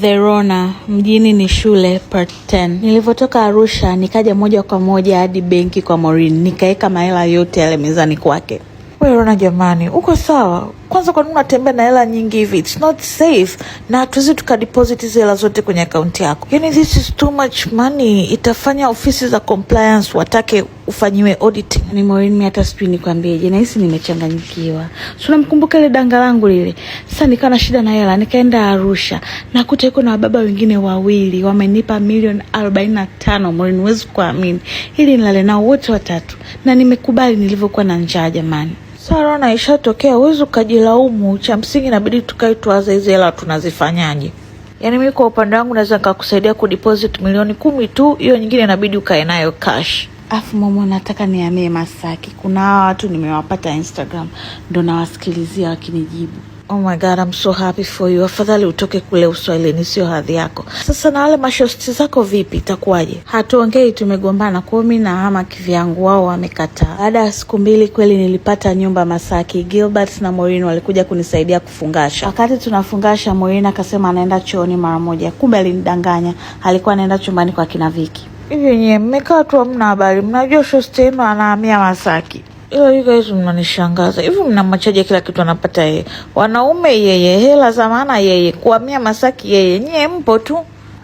Verona, mjini ni shule part 10. Nilivyotoka Arusha nikaja moja kwa moja hadi benki kwa Maureen, nikaeka mahela yote yale mezani kwake. Verona jamani, uko sawa? Kwanza kwa nini unatembea na hela nyingi hivi? It's not safe. Na hatuwezi tukadeposit hizo hela zote kwenye akaunti yako. Yani this is too much money. Itafanya ofisi za compliance watake ufanyiwe auditing. Ni Maureen, mimi hata sijui nikwambieje, nahisi nimechanganyikiwa. Si unamkumbuka ile danga langu lile? Sasa nikawa na shida na hela, nikaenda Arusha. Nakuta yuko na baba wengine wawili, wamenipa milioni 45, Maureen, huwezi kuamini. Ili nilale nao wote watatu. Na nimekubali nilivyokuwa na njaa jamani. Verona, ishatokea, uwezi ukajilaumu. Cha msingi inabidi tukae tuwaze hizo hela tunazifanyaje. Yani mimi kwa upande wangu naweza nikakusaidia kudeposit milioni 10 tu, hiyo nyingine inabidi ukae nayo cash. Afu mama, nataka nihamie Masaki. Kuna hawa watu nimewapata Instagram, ndo nawasikilizia wakinijibu. Oh my God, I'm so happy for you. Afadhali utoke kule Uswahilini, sio hadhi yako. Sasa na wale mashosti zako vipi, itakuwaje? Hatuongei, tumegombana, kwa mimi na hama kivyangu, wao wamekataa. Baada ya siku 2 kweli nilipata nyumba Masaki. Gilbert na Maureen walikuja kunisaidia kufungasha. Wakati tunafungasha, Maureen akasema anaenda chooni mara moja. Kumbe alinidanganya, alikuwa anaenda chumbani kwa kina Viki. Hivi nyewe mmekaa tu hamna habari, mnajua shosti yenu anahamia Masaki. You guys mnanishangaza. Hivi mnamwachaje kila kitu anapata yeye? Wanaume yeye, hela za maana yeye, kuhamia Masaki yeye. Nyie mpo tu.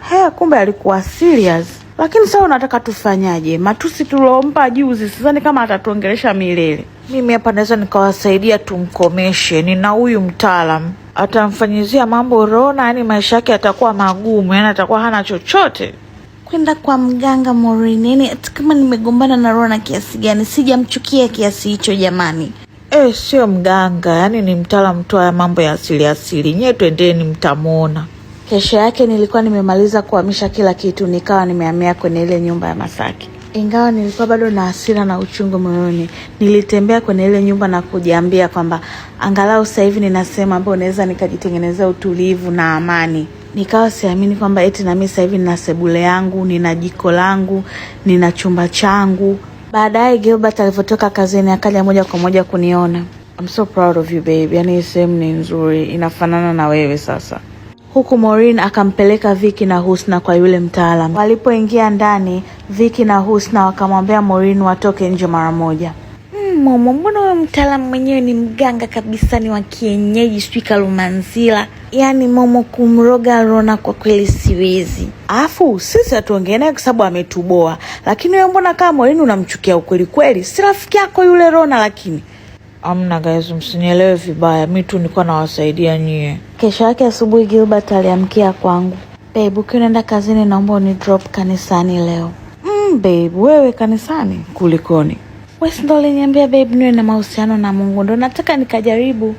Hea, kumbe alikuwa serious. Lakini sasa unataka tufanyaje? Matusi tulompa juzi, sidhani kama atatuongelesha milele. Mimi hapa naweza nikawasaidia tumkomeshe. Nina huyu mtaalamu. Atamfanyizia mambo Rona, yani maisha yake atakuwa magumu, yani atakuwa hana chochote. Kwenda kwa mganga Maureen, yani kama nimegombana na Rona kiasi gani, sijamchukia kiasi hicho jamani. Sio mganga, yani ni mtaalamu tu ya mambo ya asili. Nyie twendeni mtamuona. Kesho yake nilikuwa nimemaliza kuhamisha kila kitu, nikawa nimehamia kwenye ile nyumba ya Masaki. Ingawa nilikuwa bado na hasira na uchungu moyoni, nilitembea kwenye ile nyumba na kujiambia kwamba angalau sasa hivi ninasema ambapo naweza nikajitengenezea utulivu na amani. Nikawa siamini kwamba eti na mimi sasa hivi nina sebule yangu, nina jiko langu, nina chumba changu. Baadaye Gilbert alipotoka kazini akaja moja kwa moja kuniona. I'm so proud of you babe. Yani sehemu ni nzuri, inafanana na wewe sasa. Huku Maureen akampeleka Viki na Husna kwa yule mtaalamu. Walipoingia ndani, Viki na Husna wakamwambia Maureen watoke nje mara moja. Mama, mbona wewe mtaalamu mwenyewe ni mganga kabisa, ni wa kienyeji, sijui Kalumanzila. Yani Momo, kumroga Rona kwa kweli siwezi. Afu sisi hatuongee naye kwa sababu ametuboa. Lakini wewe mbona kama Maureen unamchukia ukweli kweli? Si rafiki yako yule Rona lakini. Amna guys, msinielewe vibaya. Mimi tu nilikuwa nawasaidia nyie. Kesho yake asubuhi Gilbert aliamkia kwangu. Babe, ukienda kazini naomba uni drop kanisani leo. Babe, wewe kanisani? Kulikoni? Wewe ndo uliniambia babe niwe na mahusiano na Mungu, ndo nataka nikajaribu.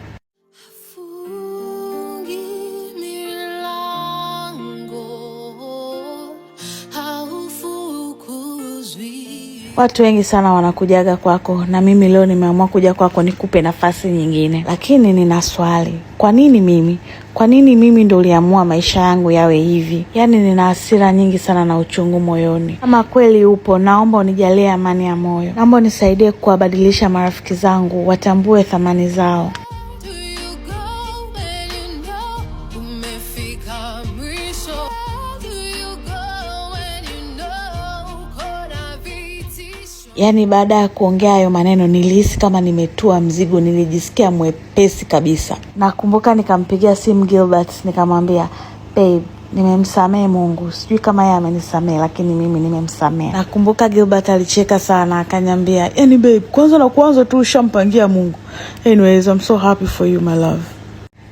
Watu wengi sana wanakujaga kwako, na mimi leo nimeamua kuja kwako nikupe nafasi nyingine. Lakini nina swali. Kwa nini mimi? Kwa nini mimi ndo uliamua maisha yangu yawe hivi? Yani nina hasira nyingi sana na uchungu moyoni. Kama kweli upo, naomba unijalie amani ya moyo. Naomba unisaidie kuwabadilisha marafiki zangu, watambue thamani zao. Yani baada ya kuongea hayo maneno nilihisi kama nimetua mzigo, nilijisikia mwepesi kabisa. Nakumbuka nikampigia simu Gilbert nikamwambia, babe, nimemsamehe Mungu. Sijui kama yeye amenisamehe, lakini mimi nimemsamehe. Nakumbuka Gilbert alicheka sana akaniambia, yani babe, kwanza tu ushampangia Mungu. Anyways, I'm so happy for you my love.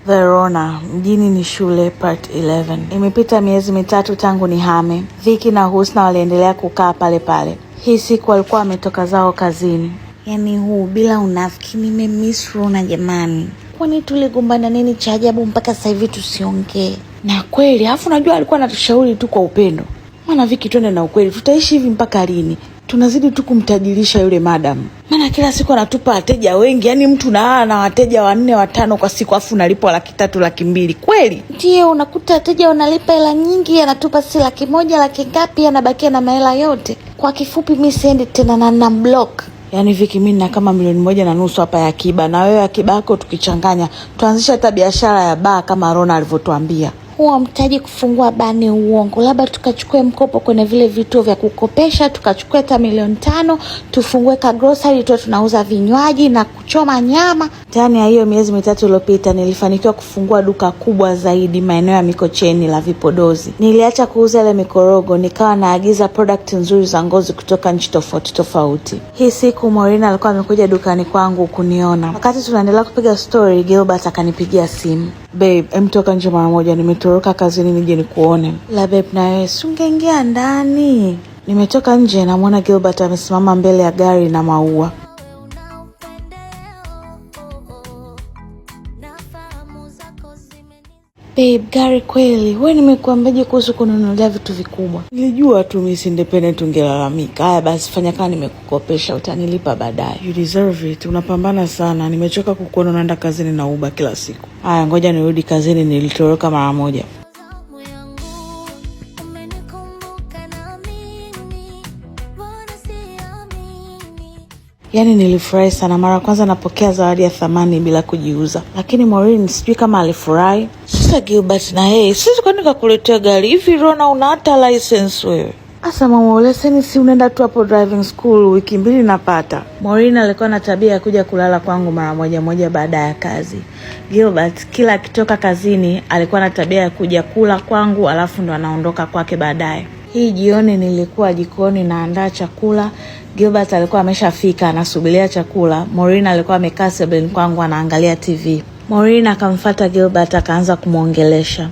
Verona, mjini ni shule part 11. Imepita miezi 3 tangu nihame. Viki na Husna waliendelea kukaa pale pale. Hii siku walikuwa wametoka zao kazini. Yani bila unafiki nimemiss Rona jamani. Kwani tuligombana nini cha ajabu mpaka sasa hivi tusiongee? Na kweli, afu najua alikuwa anatushauri tu kwa upendo. Maana Viki, twende na ukweli, tutaishi hivi mpaka lini? Tunazidi tu kumtajirisha yule madam. Maana kila siku anatupa wateja wengi, yani mtu na wateja 4 5 kwa siku, afu unalipwa 300 200. Kweli? Ndio, unakuta wateja unalipa hela nyingi, anatupa si 100,000 laki ngapi, anabakia na mahela yote. Kwa kifupi mimi siendi tena na block. Yani Viki, mimi na kama 1.5 hapa ya akiba, na wewe akiba yako tukichanganya tuanzisha hata biashara ya baa kama Rona alivyotuambia. huo mtaji kufungua bani uongo, labda tukachukue mkopo kwenye vile vituo vya kukopesha, tukachukue hata 5 milioni tufungue ka grocery tu tunauza vinywaji na kuchoma nyama. Ndani ya hiyo miezi 3 iliyopita nilifanikiwa kufungua duka kubwa zaidi maeneo ya Mikocheni la vipodozi. Niliacha kuuza ile mikorogo, nikawa naagiza product nzuri za ngozi kutoka nchi tofauti tofauti. Hii siku Maureen alikuwa amekuja dukani kwangu kuniona. Wakati tunaendelea kupiga story, Gilbert akanipigia simu. Babe, toka nje mara moja, nimetoroka kazini nije nikuone. La babe, na wewe ungeingia ndani. Nimetoka nje na muona Gilbert amesimama mbele ya gari na maua. Babe, gari kweli? Wewe nimekuambiaje kuhusu kununulia vitu vikubwa? Nilijua tu Miss Independent ungelalamika. Haya basi fanya kama nimekukopesha, utanilipa baadaye. You deserve it. Unapambana sana. Nimechoka kukuona unaenda kazini na Uber kila siku. Haya ngoja nirudi kazini, nilitoroka mara moja. Yaani nilifurahi sana. Mara kwanza napokea zawadi ya thamani bila kujiuza. Lakini Maureen sijui kama alifurahi. Sasa Gilbert na yeye, sisi kwani kakuletea gari hivi? Rona una hata license wewe? Asa mama, leseni si unaenda tu hapo driving school, wiki 2 napata. Maureen alikuwa na tabia ya kuja kulala kwangu mara moja baada ya kazi. Gilbert kila akitoka kazini alikuwa na tabia ya kuja kula kwangu alafu ndo anaondoka kwake baadaye. Hii jioni nilikuwa jikoni naandaa chakula. Gilbert alikuwa ameshafika anasubiria chakula. Maureen alikuwa amekaa sebuleni kwangu anaangalia TV. Maureen akamfuata Gilbert akaanza kumuongelesha.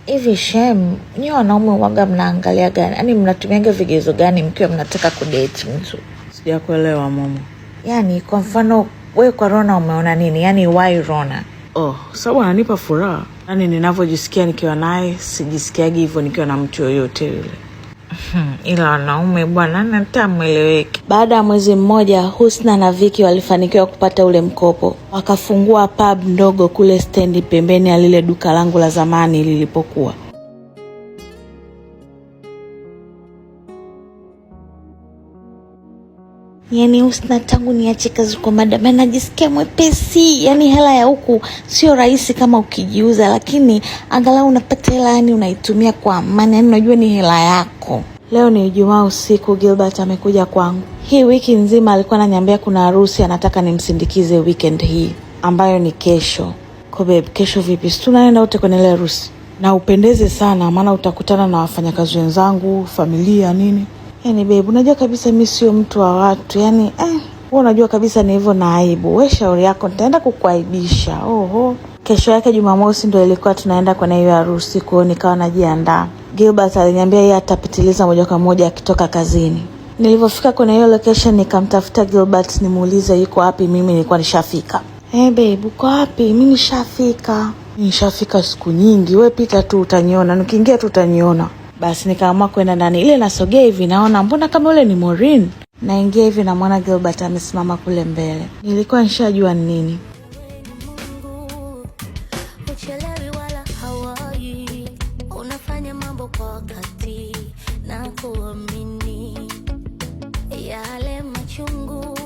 Hivi Shem, nyinyi wanaume waga mnaangalia gani? Yaani mnatumianga vigezo gani mkiwa mnataka kudate mtu? Sijakuelewa mama. Yaani kwa mfano wewe kwa Rona umeona nini? Yaani why Rona? Sababu ananipa furaha. Yaani ninavyojisikia nikiwa naye sijisikiagi hivyo nikiwa na mtu yoyote yule. Ila wanaume bwana natamueleweki. Baada ya mwezi mmoja, Husna na Vicky walifanikiwa kupata ule mkopo. Wakafungua pub ndogo kule stendi pembeni ya lile duka langu la zamani lilipokuwa. Yaani Husna tangu niache kazi kwa madam najisikia mwepesi. Yaani hela ya huku sio rahisi kama ukijiuza, lakini angalau unapata hela, yani unaitumia kwa amani, yani unajua ni hela yako. Leo ni Ijumaa usiku, Gilbert amekuja kwangu. Hii wiki nzima alikuwa ananiambia kuna harusi anataka nimsindikize weekend hii ambayo ni kesho. Kwa babe, kesho vipi? Si tunaenda wote kwenye ile harusi? Na upendeze sana maana utakutana na wafanyakazi wenzangu, familia nini. Yaani babe, unajua kabisa mimi sio mtu wa watu. Yaani wewe unajua kabisa ni hivyo na aibu. Wewe shauri yako, nitaenda kukuaibisha. Kesho yake Jumamosi ndio ilikuwa tunaenda kwenye hiyo harusi, kwa nikawa najiandaa. Gilbert aliniambia yeye atapitiliza moja kwa moja akitoka kazini. Nilipofika kwenye hiyo location nikamtafuta Gilbert nimuulize yuko wapi. Mimi nilikuwa nishafika. Babe, uko wapi? Mimi nishafika. Nishafika siku nyingi. Wewe pita tu utaniona. Nikiingia tu utaniona. Basi nikaamua kwenda ndani. Ile nasogea hivi naona mbona kama yule ni Maureen. Naingia hivi na mwana Gilbert amesimama kule mbele. Nilikuwa nishajua nini. Unafanya mambo kwa wakati na kuamini. Yale machungu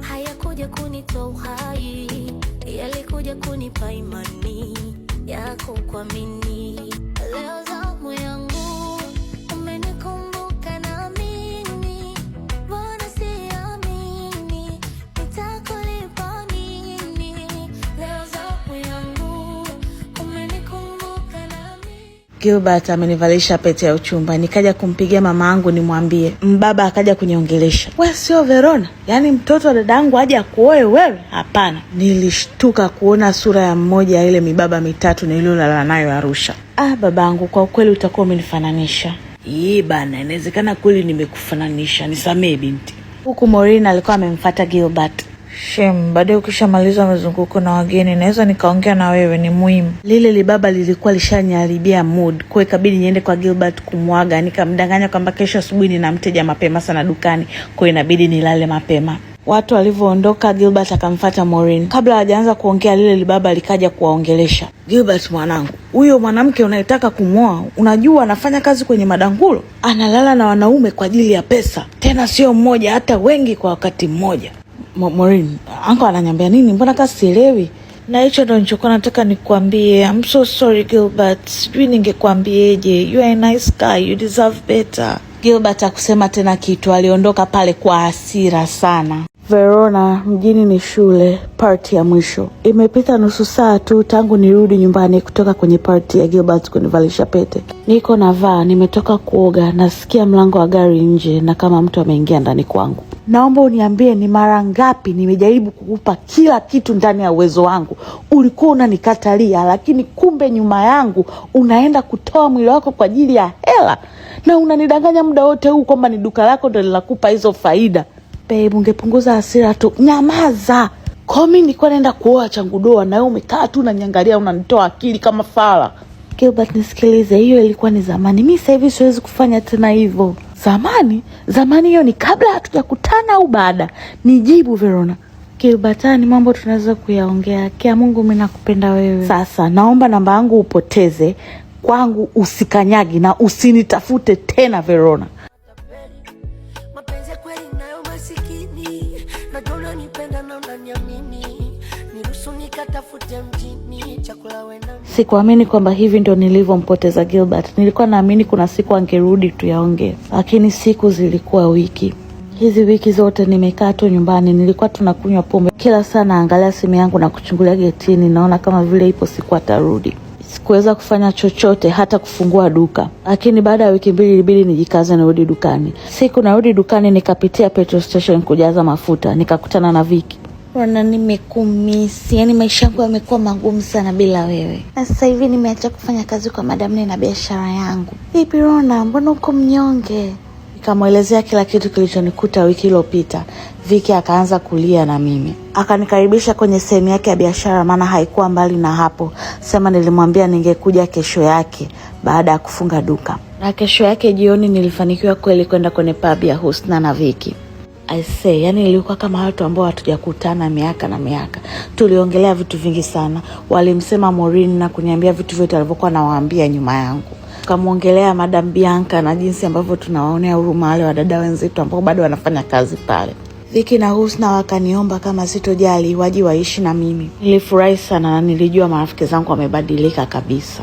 hayakuja kunitoa uhai, yalikuja kunipa imani yako kuamini. Leo zamu yangu umenikumbuka na mimi, mbona siamini nitakulipa nini? Leo zamu yangu umenikumbuka na mimi. Gilbert amenivalisha pete ya uchumba. Nikaja kumpigia mama yangu nimwambie. Mbaba akaja kuniongelesha. Wewe sio Verona? Yaani mtoto wa dadangu aje akuoe wewe? Hapana. Nilishtuka kuona sura ya mmoja ile mibaba mitatu nililolala nayo Arusha. Babangu, kwa kweli utakuwa umenifananisha. Bana, inawezekana kweli nimekufananisha. Nisamee binti. Huku Maureen alikuwa amemfuata Gilbert. Shem, baadaye ukishamaliza mzunguko na wageni naweza nikaongea na wewe, ni muhimu. Lile libaba lilikuwa lishaniharibia mood. Kwa ikabidi niende kwa Gilbert kumwaga. Nikamdanganya kwamba kesho asubuhi nina mteja mapema sana dukani. Kwa inabidi nilale mapema. Watu walivyoondoka, Gilbert akamfuata Maureen. Kabla hajaanza kuongea, lile libaba likaja kuwaongelesha. Gilbert mwanangu, huyo mwanamke unayetaka kumwoa, unajua anafanya kazi kwenye madangulo. Analala na wanaume kwa ajili ya pesa. Tena sio mmoja, hata wengi kwa wakati mmoja. Maureen, anko ananiambia nini? Mbona kasi sielewi? Na hicho ndo nilichokuwa nataka nikuambie. I'm so sorry Gilbert. Sijui ningekwambieje. You are a nice guy. You deserve better. Gilbert hakusema tena kitu, aliondoka pale kwa hasira sana. Verona, mjini ni shule, party ya mwisho. Imepita nusu saa tu tangu nirudi nyumbani kutoka kwenye party ya Gilbert kunivalisha pete. Niko navaa, nimetoka kuoga, nasikia mlango wa gari nje na kama mtu ameingia ndani kwangu. Naomba uniambie ni mara ngapi nimejaribu kukupa kila kitu ndani ya uwezo wangu. Ulikuwa unanikatalia, lakini kumbe nyuma yangu unaenda kutoa mwili wako kwa ajili ya hela. Na unanidanganya muda wote huu kwamba ni duka lako ndio linakupa hizo faida. Babe, ungepunguza hasira tu. Nyamaza. Kwa mimi nilikuwa naenda kuoa changu doa na wewe umekaa tu unaniangalia unanitoa akili kama fala. Gilbert, nisikilize, hiyo ilikuwa ni zamani. Mimi sasa hivi siwezi kufanya tena hivyo. Zamani? Zamani hiyo ni kabla hatujakutana au baada? Nijibu Verona. Gilbert, ni mambo tunaweza kuyaongea. Kia Mungu mimi nakupenda wewe. Sasa naomba namba yangu upoteze. Kwangu usikanyagi na usinitafute tena Verona. Sikuamini kwamba hivi ndio nilivyompoteza Gilbert. Nilikuwa naamini kuna siku angerudi tuyaongee. Lakini siku zilikuwa wiki. Hizi wiki zote nimekaa tu nyumbani, nilikuwa tunakunywa pombe. Kila saa naangalia simu yangu na kuchungulia getini, naona kama vile ipo siku atarudi. Sikuweza kufanya chochote, hata kufungua duka. Lakini baada ya wiki 2 ilibidi nijikaze nirudi dukani. Siku narudi dukani nikapitia petrol station kujaza mafuta, nikakutana na Vicky. Rona, nimekumisi. Yaani maisha yangu yamekuwa magumu sana bila wewe. Na sasa hivi nimeacha kufanya kazi kwa madam na biashara yangu. Vipi Rona, mbona uko mnyonge? Nikamwelezea kila kitu kilichonikuta wiki iliyopita. Vicky akaanza kulia na mimi. Akanikaribisha kwenye sehemu yake ya biashara, maana haikuwa mbali na hapo. Sema nilimwambia ningekuja kesho yake baada ya kufunga duka. Na kesho yake jioni nilifanikiwa kweli kwenda kwenye pub ya Husna na Vicky. I say, yani ilikuwa kama watu ambao hatujakutana miaka na miaka. Tuliongelea vitu vingi sana. Walimsema Maureen na kuniambia vitu vyote alivyokuwa anawaambia nyuma yangu. Tukamuongelea Madam Bianca na jinsi ambavyo tunawaonea huruma wale wadada wenzetu ambao bado wanafanya kazi pale. Vicky na Husna wakaniomba kama sitojali waje waishi na mimi. Nilifurahi sana na nilijua marafiki zangu wamebadilika kabisa.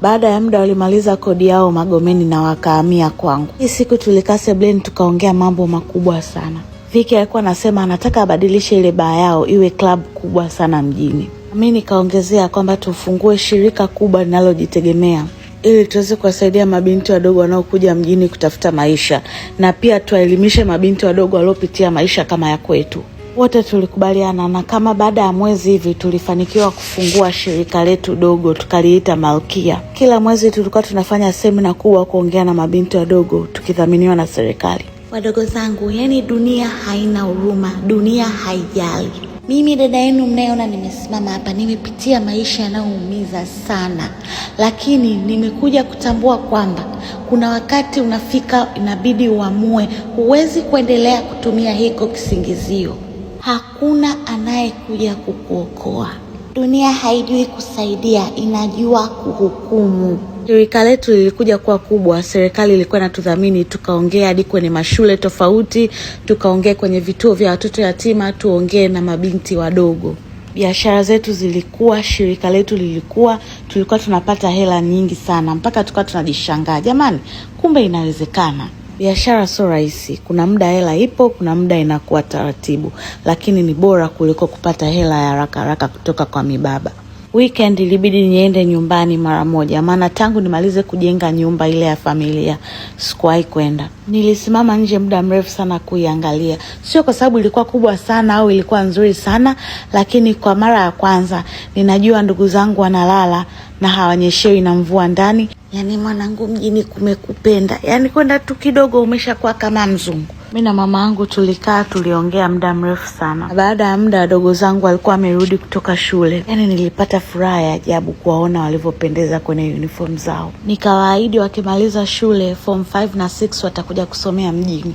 Baada ya muda walimaliza kodi yao Magomeni na wakahamia kwangu. Hii siku tulikaa sebleni tukaongea mambo makubwa sana. Vicky alikuwa anasema anataka abadilishe ile baa yao iwe club kubwa sana mjini. Mimi nikaongezea kwamba tufungue shirika kubwa linalojitegemea ili tuweze kuwasaidia mabinti wadogo wanaokuja mjini kutafuta maisha, na pia tuwaelimishe mabinti wadogo waliopitia maisha kama ya kwetu. Wote tulikubaliana, na kama baada ya mwezi hivi tulifanikiwa kufungua shirika letu dogo tukaliita Malkia. Kila mwezi tulikuwa tunafanya semina kubwa kuongea na mabinti wadogo tukidhaminiwa na serikali. Wadogo zangu, yani dunia haina huruma, dunia haijali. Mimi dada yenu mnayeona nimesimama hapa, nimepitia maisha yanayoumiza sana. Lakini nimekuja kutambua kwamba kuna wakati unafika inabidi uamue, huwezi kuendelea kutumia hiko kisingizio. Hakuna anayekuja kukuokoa. Dunia haijui kusaidia, inajua kuhukumu. Shirika letu lilikuja kuwa kubwa, serikali ilikuwa inatudhamini, tukaongea hadi kwenye mashule tofauti, tukaongea kwenye vituo vya watoto yatima, tuongee na mabinti wadogo. Biashara zetu zilikuwa, shirika letu lilikuwa, tulikuwa tunapata hela nyingi sana mpaka tukawa tunajishangaa, jamani, kumbe inawezekana. Biashara sio rahisi. Kuna muda hela ipo, kuna muda inakuwa taratibu, lakini ni bora kuliko kupata hela ya haraka haraka kutoka kwa mibaba. Weekend ilibidi niende nyumbani mara moja, maana tangu nimalize kujenga nyumba ile ya familia sikuwahi kwenda. Nilisimama nje muda mrefu sana kuiangalia. Sio kwa sababu ilikuwa kubwa sana au ilikuwa nzuri sana, lakini kwa mara ya kwanza ninajua ndugu zangu wanalala na hawanyeshewi na mvua ndani. Yani mwanangu, mjini kumekupenda. Yani kwenda tu kidogo umeshakuwa kama mzungu. Mimi na mama yangu tulikaa tuliongea muda mrefu sana. Baada ya muda wadogo zangu walikuwa wamerudi kutoka shule. Yani nilipata furaha ya ajabu kuwaona walivyopendeza kwenye uniform zao. Nikawaahidi wakimaliza shule form 5 na 6 watakuja kusomea mjini.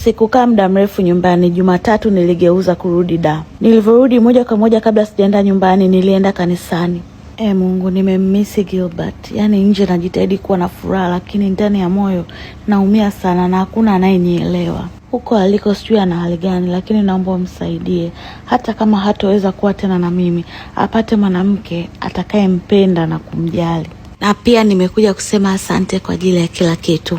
Sikukaa muda mrefu nyumbani. Jumatatu niligeuza kurudi Dar. Nilivyorudi moja kwa moja kabla sijaenda nyumbani nilienda kanisani. Mungu, nimemmisi Gilbert. Yaani nje najitahidi kuwa na furaha, lakini ndani ya moyo naumia sana na hakuna anayenielewa. Huko aliko sijui ana hali gani, lakini naomba umsaidie. Hata kama hataweza kuwa tena na mimi, apate mwanamke atakayempenda na kumjali. Na pia nimekuja kusema asante kwa ajili ya kila kitu.